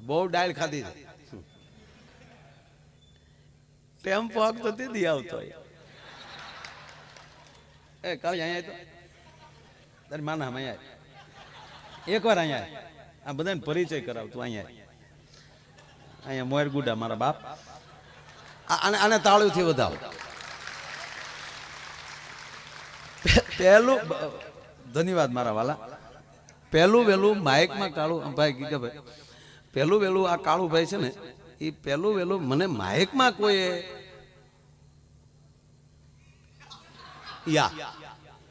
બહુ ડાયલ ખાધી છે. ટેમ્પો આગતો દીદી આવતો એ કાલે અહીંયા તો તારી માના અહીંયા એકવાર અહીંયા આ બધાને પરિચય કરાવતું અહીંયા મોર ગુડા મારા બાપ આને તાળુથી વધાવો. પહેલું ધન્યવાદ મારા વાલા. પહેલું વહેલું માઇકમાં કાળું ભાઈ ગીગાભાઈ પહેલું વહેલું આ કાળું ભાઈ છે ને એ પહેલું વહેલું મને માઇકમાં કોઈ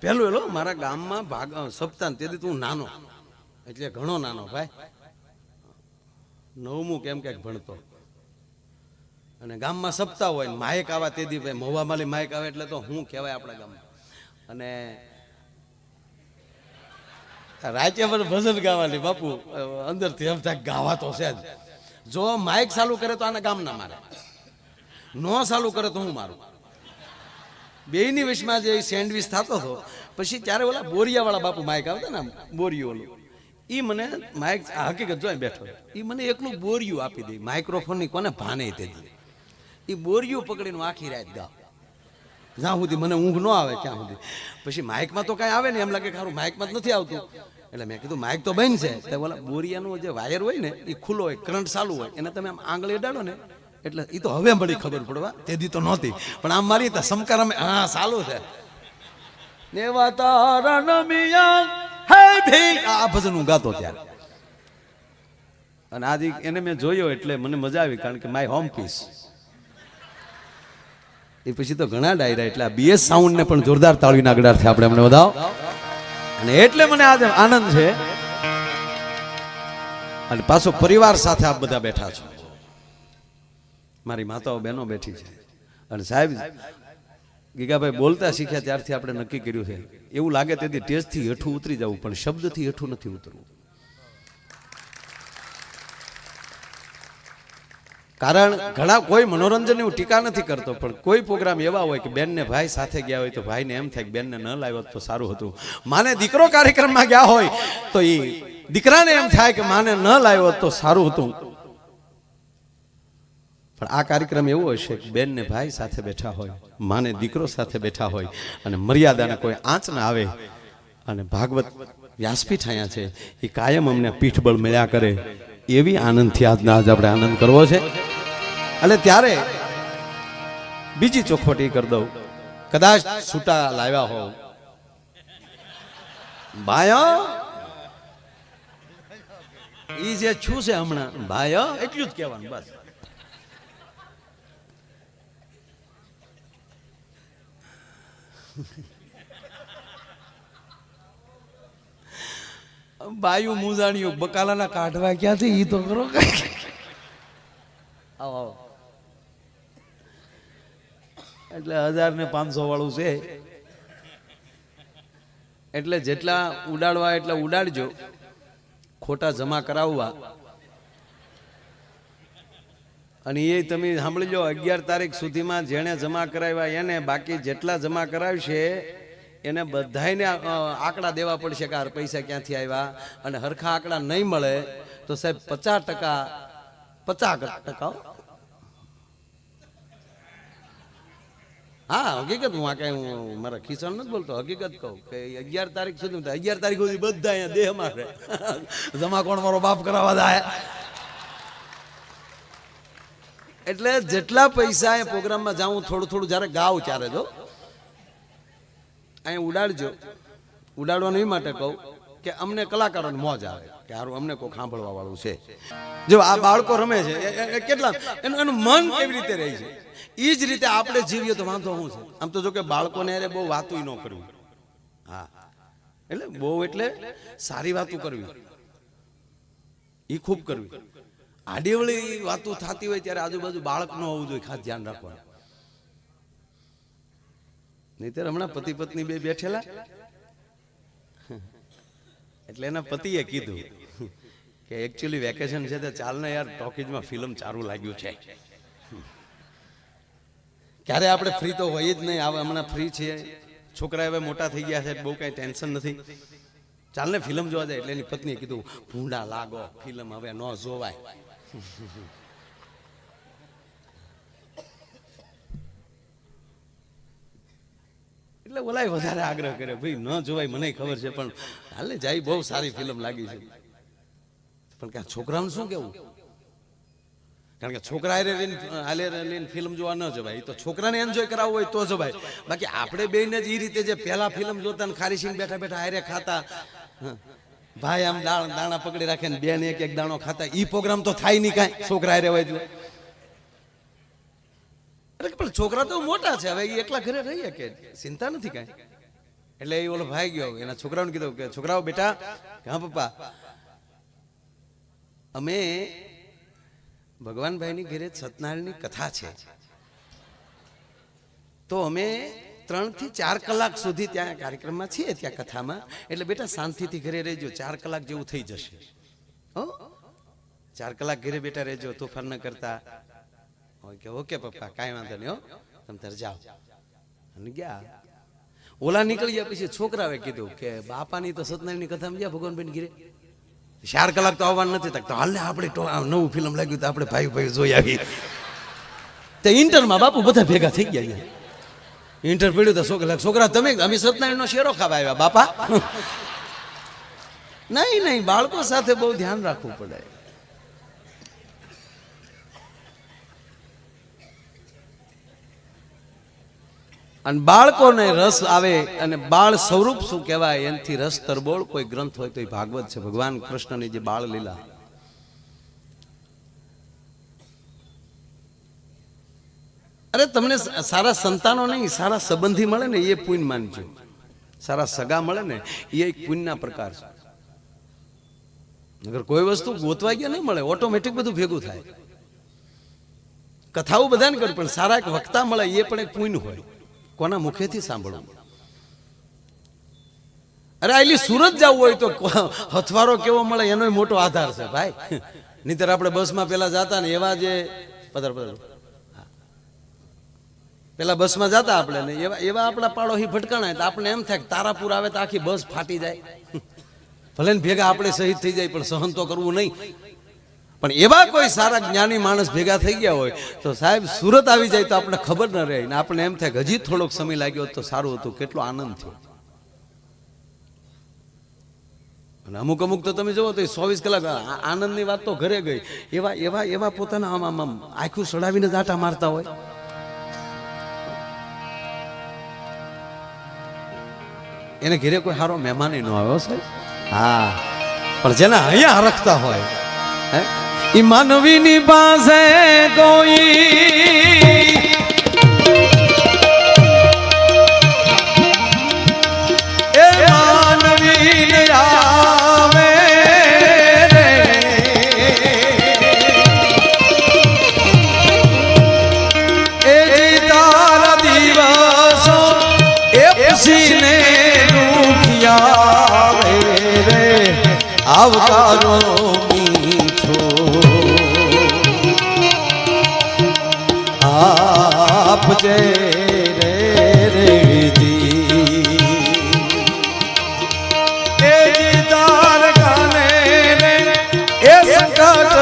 પહેલું વહેલું મારા ગામમાં ભાગ સપ્તાહ તેથી તું નાનો એટલે ઘણો નાનો ભાઈ 9મું કેમ ક્યાંક ભણતો અને ગામમાં સપ્તાહ હોય માઇક આવા તેથી ભાઈ મહુવામાલી માઇક આવે એટલે તો હું કહેવાય આપણા ગામમાં. અને રાજ્ય પર ભજન ગાવાની બાપુ અંદરથી એમ થાય ગાવા તો છે જ. જો માઇક ચાલુ કરે તો આના ગામના મારે, નો ચાલુ કરે તો હું મારું. બેયની વચમાં જે સેન્ડવિચ થતો હતો પછી ત્યારે ઓલા બોરિયાવાળા બાપુ માઇક આવતા ને બોરિયું ઓલું એ મને માઇક હકીકત જોઈ બેઠો એ મને એકલું બોરિયું આપી દે માઇક્રોફોનની કોને ભાને તે એ બોરિયું પકડીને આખી રાત ગાવ જ્યાં સુધી મને ઊંઘ ન આવે ત્યાં સુધી. પછી માઇકમાં તો કાંઈ આવે ને એમ લાગે કે સારું માઇકમાં જ નથી આવતું એટલે મેં કીધું માઇક તો બંધ છે તો બોલા બોરિયાનું જે વાયર હોય ને એ ખુલ્લો હોય કરંટ ચાલુ હોય એને તમે આમ આંગળી અડાડો ને એટલે એ તો હવે મળી ખબર પડવા તેથી તો નહોતી પણ આમ મારી સમકાર અમે હા ચાલુ છે આ ભજન હું ગાતો ત્યારે. અને આજે એને મેં જોયો એટલે મને મજા આવી કારણ કે માય હોમ પીસ એ પછી તો ઘણા ડાયરા એટલે આ બીએસ સાઉન્ડ ને પણ જોરદાર તાળીના આગળથી આપણે એમને વધાવો. અને એટલે મને આજે આનંદ છે અને પાછો પરિવાર સાથે આપ બધા બેઠા છો. મારી માતાઓ બહેનો બેઠી છે અને સાહેબ ગીગાભાઈ બોલતા શીખ્યા ત્યારથી આપણે નક્કી કર્યું છે એવું લાગે તેથી ટેસ્ટથી હેઠું ઉતરી જવું પણ શબ્દથી હેઠું નથી ઉતરવું. કારણ ઘણા કોઈ મનોરંજનની હું ટીકા નથી કરતો પણ કોઈ પ્રોગ્રામ એવા હોય કે બેનને ભાઈ સાથે ગયા હોય તો ભાઈને એમ થાય કે બેનને ન લાવ્યો તો સારું હતું. માને દીકરો કાર્યક્રમમાં ગયા હોય તો એ દીકરાને એમ થાય કે માને ન લાવ્યો તો સારું હતું. પણ આ કાર્યક્રમ એવો હશે કે બેનને ભાઈ સાથે બેઠા હોય માને દીકરો સાથે બેઠા હોય અને મર્યાદાને કોઈ આંચ ના આવે અને ભાગવત વ્યાસપીઠ અહીંયા છે એ કાયમ અમને પીઠબળ મળ્યા કરે એવી આનંદથી આજના આજ આપણે આનંદ કરવો છે. એટલે ત્યારે બીજી ચોખવટી કરી દઉં કદાચ છૂટા લાવ્યા હો ભાયો ઈ જે છું છે હમણાં ભાયો એટલું જ કહેવાનું બસ. બાયું મુજાણિયું બકાલાના કાઢવા ક્યાંથી ઈ તો કરો. આવો આવો એટલે 1500 વાળું છે એટલે જેટલા ઉડાડવા એટલા ઉડાડજો ખોટા જમા કરાવવા. અને એ તમે સાંભળી લો 11 તારીખ સુધીમાં જેણે જમા કરાવ્યા એને બાકી જેટલા જમા કરાવશે એને બધાને આંકડા દેવા પડશે કે પૈસા ક્યાંથી આવ્યા. અને હરખા આંકડા નહીં મળે તો સાહેબ 50% હા હકીકત હું આ કઈ હું મારા ખિસ્સામાં નથી બોલતો હકીકત કહું કે 11 તારીખ સુધી 11 તારીખ સુધી બધા અહીંયા દેહ મારે જમા કોણ મારો બાપ કરાવવા જાય. એટલે જેટલા પૈસા એ પ્રોગ્રામમાં જાઉં થોડું થોડું જયારે ગાવ ત્યારે જો અહીંયા ઉડાડજો. ઉડાડવાનું એ માટે કહું કે અમને કલાકારોને મોજ આવે કે સારું અમને કોઈ સાંભળવા વાળું છે. જો આ બાળકો રમે છે કેટલા એનું મન કેવી રીતે રહે છે એ જ રીતે આપણે જીવીએ તો વાંધો શું છે. આમ તો જો કે બાળકોને અરે બહુ વાતું ન કરવી. હા એટલે બહુ એટલે સારી વાતું કરવી એ ખૂબ કરવી. આડીવળી વાતો થતી હોય ત્યારે આજુબાજુ બાળક ન હોવું જોઈએ ખાસ ધ્યાન રાખવાનું. નહીતર હમણાં પતિ પત્ની બે બેઠેલા એટલે એના પતિએ કીધું કે એકચ્યુઅલી વેકેશન છે તો ચાલ ને યાર ટોકીજમાં ફિલ્મ ચારું લાગ્યું છે. ક્યારે આપણે ફ્રી તો હોય જ નહીં. હમણાં ફ્રી છીએ છોકરા હવે મોટા થઈ ગયા છે બહુ કઈ ટેન્શન નથી ચાલ ને ફિલ્મ જોવા જાય. એટલે એની પત્નીએ કીધું ભૂંડા લાગો ફિલ્મ હવે ન જોવાય. એટલે ઓલાય વધારે આગ્રહ કરે, ભાઈ ન જોવાય મને ખબર છે પણ હાલે જાય, બહુ સારી ફિલ્મ લાગી છે. પણ કે છોકરાનું શું કેવું? કારણ કે છોકરા હાલે લઈને ફિલ્મ જોવા ન જવાય, તો છોકરાને એન્જોય કરાવવું હોય તો જવાય. બાકી આપણે બેને જ એ રીતે જે પહેલા ફિલ્મ જોતા ને ખારી સિંગ બેઠા બેઠા હારે ખાતા, ભાઈ આમ દાણા પકડી રાખે ને બેન એક એક દાણો ખાતા, ઈ પ્રોગ્રામ તો થાય નહીં કાંઈ છોકરા હારે હોય. પણ છોકરા તો મોટા છે, હવે એ એકલા ઘરે રહીએ કે ચિંતા નથી કાંઈ. એટલે એ ઓલો ભાઈ ગયો, એના છોકરાઓને કીધું કે છોકરાઓ બેટા, હા પપ્પા, અમે ભગવાનભાઈની ઘરે સત્યનારાયણની કથા છે, તો અમે 3 થી 4 કલાક સુધી ત્યાં કાર્યક્રમમાં છીએ, ત્યાં કથામાં. એટલે બેટા શાંતિથી ઘરે રહેજો, 4 કલાક જેવું થઈ જશે. હો, 4 કલાક ઘરે બેટા રહેજો, તોફાન ન કરતા. ઓકે પપ્પા, કાંઈ વાંધો નહીં, હો તમે તારે જાઓ. અને ગયા. ઓલા નીકળી ગયા પછી છોકરાએ કીધું કે બાપાની તો સત્યનારાયણની કથામાં ગયા ભગવાનભાઈ ઘરે, 4 કલાક તો આવવાનું નથી. તો હાલ આપણે નવું ફિલ્મ લાગ્યું તો આપણે ભાઈ જોઈ આવી. તે ઇન્ટરમાં બાપુ બધા ભેગા થઈ ગયા. ઇન્ટર પડ્યું તો છોકરા તમે અમે સત્યનારાયણનો શેરો ખાવા આવ્યા બાપા. નહીં, બાળકો સાથે બહુ ધ્યાન રાખવું પડે. અને બાળકોને રસ આવે, અને બાળ સ્વરૂપ શું કહેવાય, એનાથી રસ તરબોળ કોઈ ગ્રંથ હોય તો એ ભાગવત છે. ભગવાન કૃષ્ણની જે બાળ લીલા. અરે તમને સારા સંતાનો નહીં, સારા સંબંધી મળે ને એ પુણ્ય માનજો. સારા સગા મળે ને એ એક પુણ્યના પ્રકાર છે. અગર કોઈ વસ્તુ ગોતવા ગયા નહીં મળે, ઓટોમેટિક બધું ભેગું થાય. કથાઓ બધાને કરું, પણ સારા એક વક્તા મળે એ પણ એક પુણ્ય હોય. કોના મુખેથી સાંભળવું? અરે આટલી સુરત જવું હોય તો હથવારો કેવો મળે એનો મોટો આધાર છે ભાઈ. નહીતર આપણે બસમાં પેલા જતા ને એવા જે પેલા બસમાં જતા આપણે ને એવા આપણા પાડોશી ભટકાણા, તો આપણે એમ થાય કે તારાપુર આવે તો આખી બસ ફાટી જાય. ભલે ને ભેગા આપણે શહીદ થઈ જાય, પણ સહન તો કરવું નહીં. પણ એવા કોઈ સારા જ્ઞાની માણસ ભેગા થઈ ગયા હોય તો સાહેબ સુરત આવી જાય તો આપણે ખબર ન રહે, ને આપણે એમ થાય કે હજી થોડોક સમય લાગ્યો તો સારું હતું. કેટલો આનંદ થયો. અને અમુક તો તમે જુઓ તો 24 કલાક આનંદની વાત તો ઘરે ગઈ. એવા પોતાના આમ આખું સડાવીને જ આટા મારતા હોય. એને ઘરે કોઈ સારો મહેમાન ન આવ્યો સાહેબ. હા, પણ જેના અહીંયા હરખતા હોય, હે, માનવીની પાસે કોઈ એ માનવી આવે રે, એ તારા દિવસો એ પસીને દુખિયા રે, આવકારો આપજે રે દી, એ તાર ગાને રે એ સંકટ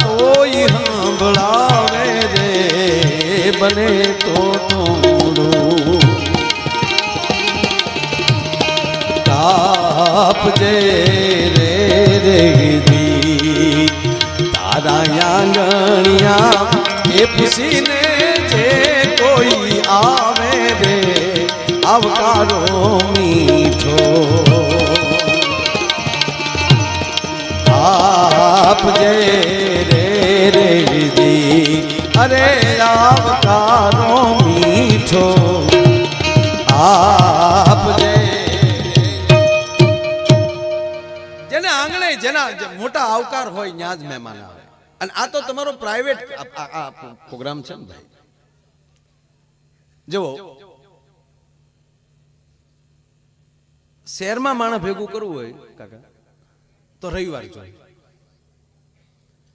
કોઈ સાંભળાવે રે, બને તો થોડું આપજે રે દી, તારા આંગણિયા એ પસીને જે કોઈ આવે રે, આવકારો મીઠો આપજે રે દી, અરે આવકારો મીઠો આપજે. જેને આંગણે જેના મોટા આવકાર હોય ત્યાં જ મહેમાન આવે. અને આ તો તમારો પ્રાઇવેટ પ્રોગ્રામ છે ને ભાઈ. જુઓ, શહેરમાં માણસ ભેગું કરવું હોય કાકા તો રવિવાર જોવે.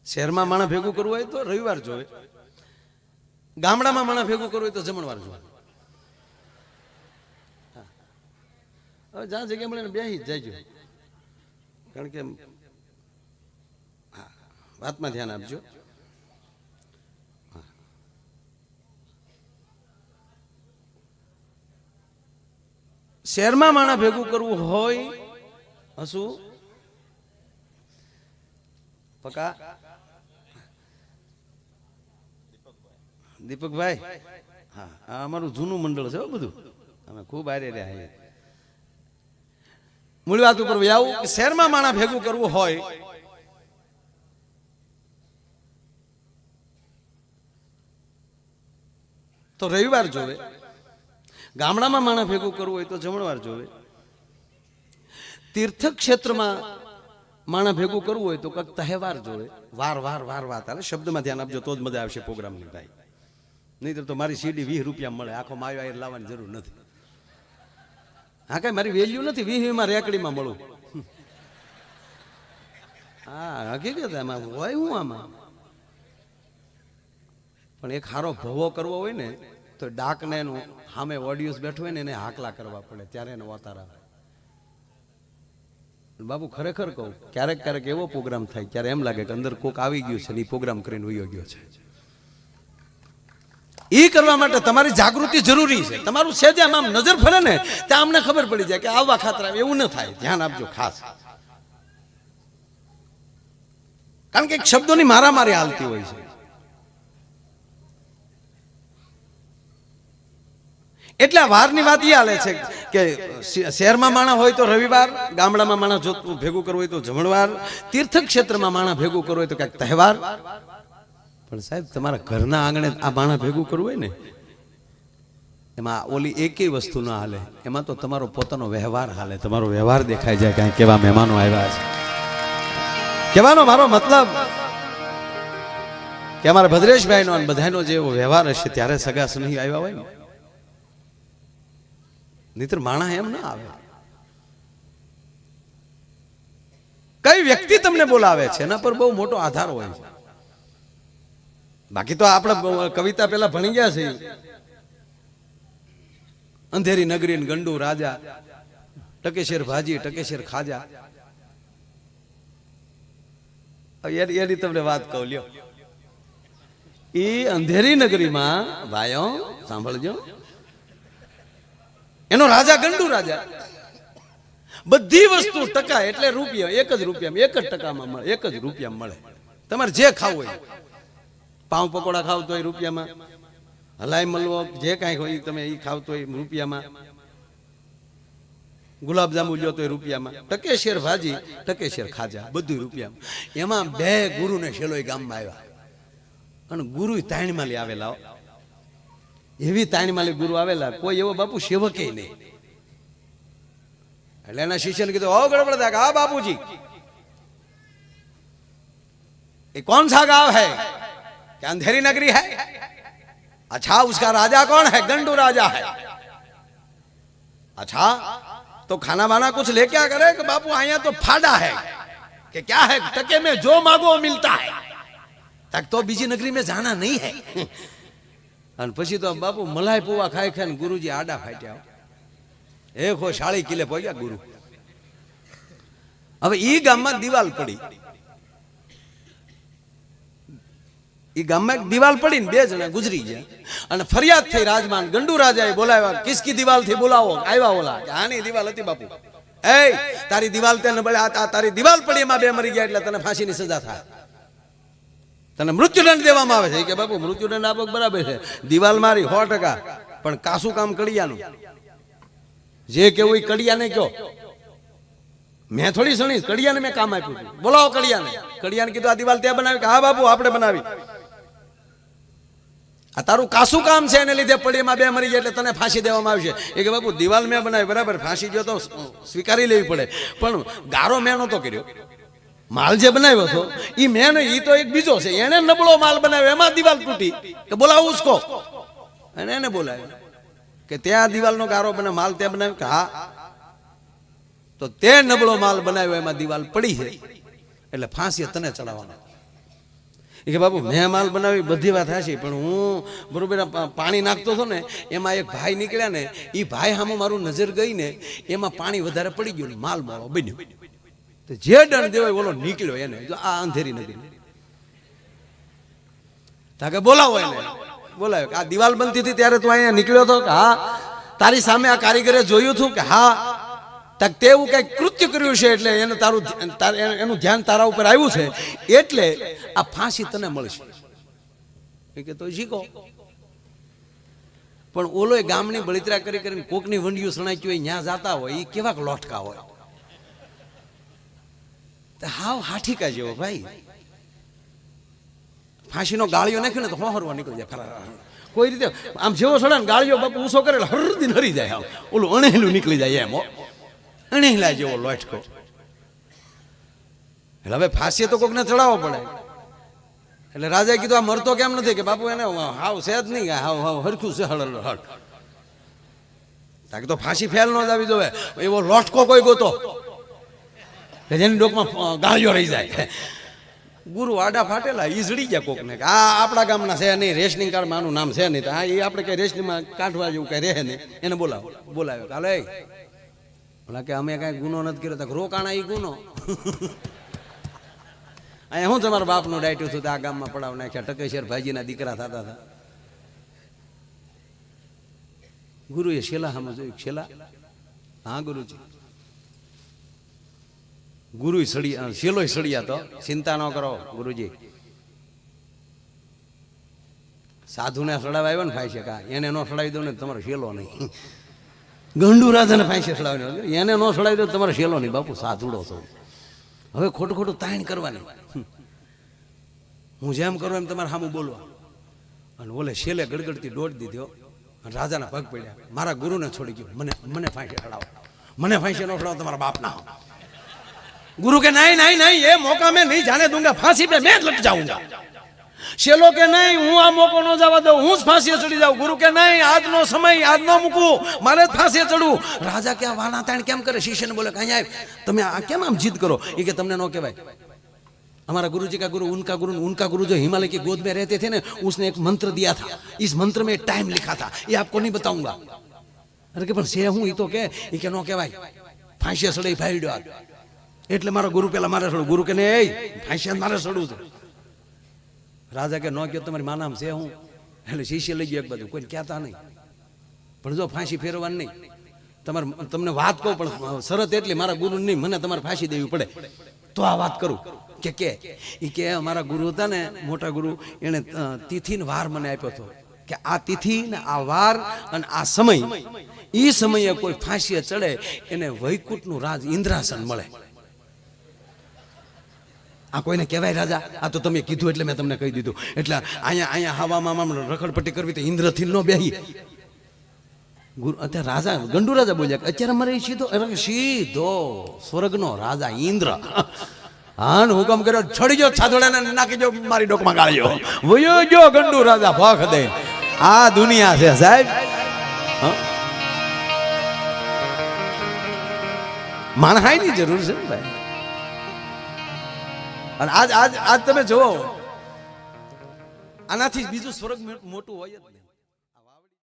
શહેરમાં માણસ ભેગું કરવું હોય તો રવિવાર જોવે. ગામડામાં માણસ ભેગું કરવું હોય તો જમણવાર જોવે. હવે જ્યાં જગ્યા મળે ને બેસી જ જાયજો. કારણ કે વાતમાં ધ્યાન આપજો. શહેરમાં માણા ભેગું કરવું હોય હશું પકા દીપકભાઈ, હા આ અમારું જૂનું મંડળ છે બધું, અમે ખૂબ આરે રહ્યા. મૂળ વાત ઉપર આવું કે શહેરમાં માણા ભેગું કરવું હોય તો રવિવાર જોવે, ગામડામાં માણા ભેગું કરવું હોય તો જમણવાર જોવે, તીર્થ ક્ષેત્રમાં માણા ભેગું કરવું હોય તો કંઈક તહેવાર જોવે. વાર વાર વાર વાત હાલે, શબ્દમાં ધ્યાન આપજો તો જ મજા આવશે પ્રોગ્રામની ભાઈ. નહીં તો મારી સીડી 20 રૂપિયા મળે, આખો માયો આયર લાવવાની જરૂર નથી. હા કઈ મારી વેલ્યુ નથી, 20 માં રેકડીમાં મળું. હા હકીકત એમાં હોય હું આમાં. પણ એક હારો ભવો કરવો હોય ને તો ડાકને એનું સામે ઓડિયન્સ બેઠો હોય ને એને હાકલા કરવા પડે, ત્યારે એને વતાર આવે. બાબુ ખરેખર કહું, ક્યારેક ક્યારેક એવો પ્રોગ્રામ થાય ત્યારે એમ લાગે કે અંદર કોક આવી ગયું છે ને એ પ્રોગ્રામ કરીને વયો ગયો છે. એ કરવા માટે તમારી જાગૃતિ જરૂરી છે. તમારું છે જેમ આમ નજર ફરે ને ત્યાં અમને ખબર પડી જાય કે આવવા ખાતર આવે, એવું ન થાય. ધ્યાન આપજો ખાસ, કારણ કે શબ્દોની મારામારી હાલતી હોય છે. એટલે વારની વાત એ હાલે છે કે શહેરમાં માણા હોય તો રવિવાર, ગામડામાં માણા જો ભેગું કરવું હોય તો જમણવાર, તીર્થ ક્ષેત્રમાં માણા ભેગું કરવું હોય તો ક્યાંક તહેવાર. પણ સાહેબ તમારા ઘરના આંગણે આ માણા ભેગું કરવું હોય ને એમાં ઓલી એકેય વસ્તુ ના હાલે, એમાં તો તમારો પોતાનો વ્યવહાર હાલે. તમારો વ્યવહાર દેખાઈ જાય કે કેવા મહેમાનો આવ્યા છે. કહેવાનો મારો મતલબ કે અમારા ભદ્રેશભાઈનો અને બધાનો જે એવો વ્યવહાર હશે ત્યારે સગા સનહી આવ્યા હોય ને, નહીતર માણા એમ ના આવે. કઈ વ્યક્તિ તમને બોલાવે છે એના પર બહુ મોટો આધાર હોય છે. બાકી તો આપણે કવિતા પેલા ભણી ગયા છે, અંધેરી નગરી ગંડુ રાજા, ટકેશેર ભાજી ટકેશેર ખાજા. એની તમને વાત કહું લ્યો. એ અંધેરી નગરીમાં ભાઈઓ સાંભળજો, એનો રાજા ગંડુ રાજા. બધી વસ્તુ ટકા એટલે રૂપિયા, એક જ રૂપિયામાં, એક જ ટકામાં મળે, એક જ રૂપિયામાં મળે. તમારે જે ખાવું હોય, પાઉં પકોડા ખાવ તો રૂપિયામાં, હલાઈ મલવો જે કાંઈ હોય તમે એ ખાવ તો રૂપિયામાં, ગુલાબજાંબુ લ્યો તો રૂપિયામાં, ટકેશેર ભાજી ટકેશેર ખાજા બધું રૂપિયામાં. એમાં 2 ગુરુને શેલોય ગામમાં આવ્યા અને ગુરુ તાણમાલી આવેલા, એવી તાણમાલી ગુરુ આવેલા, કોઈ એવો બાપુ સેવકે નહીં. એટલે એના શિષ્યને કીધું, ઓ ગડબડ था, હા बापूजी ये कौन सा गांव है? क्या अंधेरी नगरी है? अच्छा उसका राजा कौन है? गंडू राजा है. अच्छा तो खाना वाना कुछ लेके आ करे कि बापू आया तो फाड़ा है कि क्या है? टके में जो मांगो मिलता है, तक तो बीजी नगरी में जाना नहीं है. અને પછી તો બાપુ મલાઈ પોવા ખાઈ ખાઈને ગુરુજી આડા ફાટ્યા. એકો 40 કિલે પહોંચ્યા ગુરુ. હવે ઈ ગામમાં દિવાલ પડી, ઈ ગામમાં એક દિવાલ પડી ને 2 જણા ગુજરી ગયા અને ફરિયાદ થઈ રાજમાન ગંડુ રાજાએ બોલાવ્યા. કિસકી દિવાલ થી બોલાવો? આવ્યા ઓલા કે આની દિવાલ હતી બાપુ. એ તારી દિવાલ તે નબળે, આ તારી દિવાલ પડી એમાં 2 મરી ગયા એટલે તને ફાંસીની સજા થાય, તને મૃત્યુદંડ દેવામાં આવે છે. કે બાપુ મૃત્યુદંડ આપો બરાબર છે, દિવાલ મારી 100%, પણ કાસું કામ કડિયાનું. જે કેવું એ કડિયાને કયો, મેં થોડી સણી, કડિયાને મેં કામ આપ્યું. બોલાવો કડિયાને. કડિયાને કીધું આ દિવાલ ત્યાં બનાવી? કે હા બાપુ આપણે બનાવી. આ તારું કાસું કામ છે એને લીધે પડી એમાં 2 મરી ગયા એટલે તને ફાંસી દેવામાં આવશે. એ કે બાપુ દિવાલ મેં બનાવી બરાબર, ફાંસી જો તો સ્વીકારી લેવી પડે, પણ ગારો મેં નહોતો કર્યો. માલ જે બનાવ્યો હતો એ મેં નહીં, એ તો એક બીજો છે, એને નબળો માલ બનાવ્યો, એમાં દિવાલ તૂટી. કે બોલાવો ઉસકો. અને એને બોલાવ્યો કે ત્યાં દિવાલનો ગારો બને, માલ ત્યાં બનાવ્યો. કે હા, તો તે નબળો માલ બનાવ્યો એમાં દિવાલ પડી છે એટલે ફાંસી તને ચડાવવાનો. એ કે બાપુ મેં માલ બનાવી બધી વાત હાચી, પણ હું બરોબર પાણી નાખતો હતો ને એમાં એક ભાઈ નીકળ્યા ને, એ ભાઈ સામે મારું નજર ગઈ ને એમાં પાણી વધારે પડી ગયું, માલ મારો બન્યો. જે દંડ દેવાય ઓલો નીકળ્યો એને. જો આ અંધેરી નગરી તા કે બોલાવો એને. બોલાવ્યો. આ દિવાલ બનતી હતી ત્યારે તું અહીંયા નીકળ્યો હતો કે હા? તારી સામે આ કારીગરે જોયું હતું કે હા? તક તેવું કઈ કૃત્ય કર્યું છે એટલે એને એનું ધ્યાન તારા ઉપર આવ્યું છે એટલે આ ફાંસી તને મળશે. એ કે તો શીખો. પણ ઓલો ગામની બળિતરા કરી કરીને કોકની વંડિયું સણાચ્યું હોય ત્યાં જાતા હોય એ કેવાક લોટકા હોય. હાવ હાઠીકા જેવો ભાઈ. ફાંસીનો ગાળિયો નાખ્યો ને તો હોહરવા નીકળી જાય ફરાર. કોઈ રીતે આમ જેવો સડે ને ગાળિયો બાપુ ઊંચો કરે હરદીન હરી જાય. આમ ઓલું અણેલું નીકળી જાય એમ. અણેલા જેવો લોટકો. એટલે હવે ફાંસી તો કોકને ચડાવવો પડે. એટલે રાજાએ કીધું આ મરતો કેમ નથી? કે બાપુ એને હાવ છે જ નહીં, હાવ હાવ હરખું છે હળ હળ. તાકે તો ફાંસી ફેલ ન જ આવી જોવે એવો લોટકો કોઈ ગોતો કે જેની ડોકમાં ગાળિયો રહી જાય. ગુરુ આડા ફાટેલા ઈઝડી ગયા કોકને કે આ આપણા ગામના છે નહીં, રેશનિંગ કાર્ડ માનું નામ છે નહીં, હા એ આપણે કઈ રેશનીમાં કાઢવા જેવું કઈ રહે નહીં. એને બોલાવ્યો કાલે બોલા કે અમે કઈ ગુનો નથી કર્યો. તો રોકાણા એ ગુનો. અહીંયા હું તમારા બાપનું ડાયટું છું આ ગામમાં પડાવ નાખ્યા. ટકેશ્વર ભાઈજીના દીકરા થતા હતા. ગુરુએ શેલા સામે જોયું. શેલા? હા ગુરુજી. ગુરુ શેલો સળિયા તો ચિંતા ન કરો ગુરુજી. સાધુને સડાવા આવ્યો ને ફાંસી કા એને ન સડાવી દો ને તમારો શેલો નહીં. ગંડુ રાજાને ફાંસી સડાવી એને ન સડાવી દો તમારો શેલો નહીં. બાપુ સાધુડો છો. હવે ખોટું ખોટું તાણ કરવાની. હું જેમ કરું એમ તમારે સામું બોલવા. અને ઓલે શેલે ગડગડતી દોડ દીધો અને રાજાના પગ પડ્યા. મારા ગુરુને છોડી ગયો. મને ફાંસી સડાવો. મને ફાંસી ન સડાવો તમારા બાપના. गुरु के नहीं नहीं नहीं ये मौका मैं नहीं जाने दूंगा, फांसी पे मैं लट जाऊंगा. शेलो के नहीं हूं आ मौको न जवा दो, हूं फांसी चढ़ी जाऊं. गुरु के नहीं आज नो समय आज नो मुकू मारे फांसी चढ़ू. राजा क्या वाना ताण केम करे? शिष्य ने बोले कहीं आए તમે આ કેમ આમ જીદ કરો? ये કે તમને નો કહેવાય. हमारा गुरु जी का गुरु उनका गुरु जो हिमालय की गोद में रहते थे ना, उसने एक मंत्र दिया था. इस मंत्र में टाइम लिखा था, ये आपको नहीं बताऊंगा. अरे के पर से हूं ये तो के नो कહેવાય. फांसी चढ़ी ભાઈ ડો એટલે મારો ગુરુ પેલા મારે સડું. ગુરુ કે ને એ ફાંસી મારે સડવું છે. રાજા કે નો કયો તમારી માનામ છે હું. એટલે શિષ્ય લઈ ગયો એક બાજુ, કોઈ કહેતા નહીં. પણ જો ફાંસી ફેરવાની નહીં. તમને વાત કહું પણ શરત એટલી મારા ગુરુ નહીં, મને તમારે ફાંસી દેવી પડે તો આ વાત કરું. કે અમારા ગુરુ હતા ને મોટા ગુરુ, એને તિથિ ને વાર મને આપ્યો હતો કે આ તિથિ ને આ વાર અને આ સમય, એ સમયે કોઈ ફાંસી ચડે એને વૈકુંઠનું રાજ ઇન્દ્રાસન મળે. આ કોઈને કહેવાય રાજા? આ તો તમે કીધું એટલે મેં તમને કહી દીધું. એટલે અહીંયા હવામાં રખડપટ્ટી કરવી તો ઇન્દ્રથી ન બેહી. ગુરુ અત્યારે રાજા ગંડુ રાજા બોલ્યા અત્યારે અમારે સીધો સ્વર્ગનો રાજા ઇન્દ્ર હા હુકમ કર્યો છડી ગયો છાદોડાને નાખી જો મારી ડોકમાં ગાળ્યો. વયો જો ગંડુ રાજા ભખ દે. આ દુનિયા છે સાહેબ. માણહાઈની જરૂર છે ને ભાઈ. અને આજ તમે જુઓ આનાથી બીજું સ્વર્ગ મોટું હોય જ નહીં.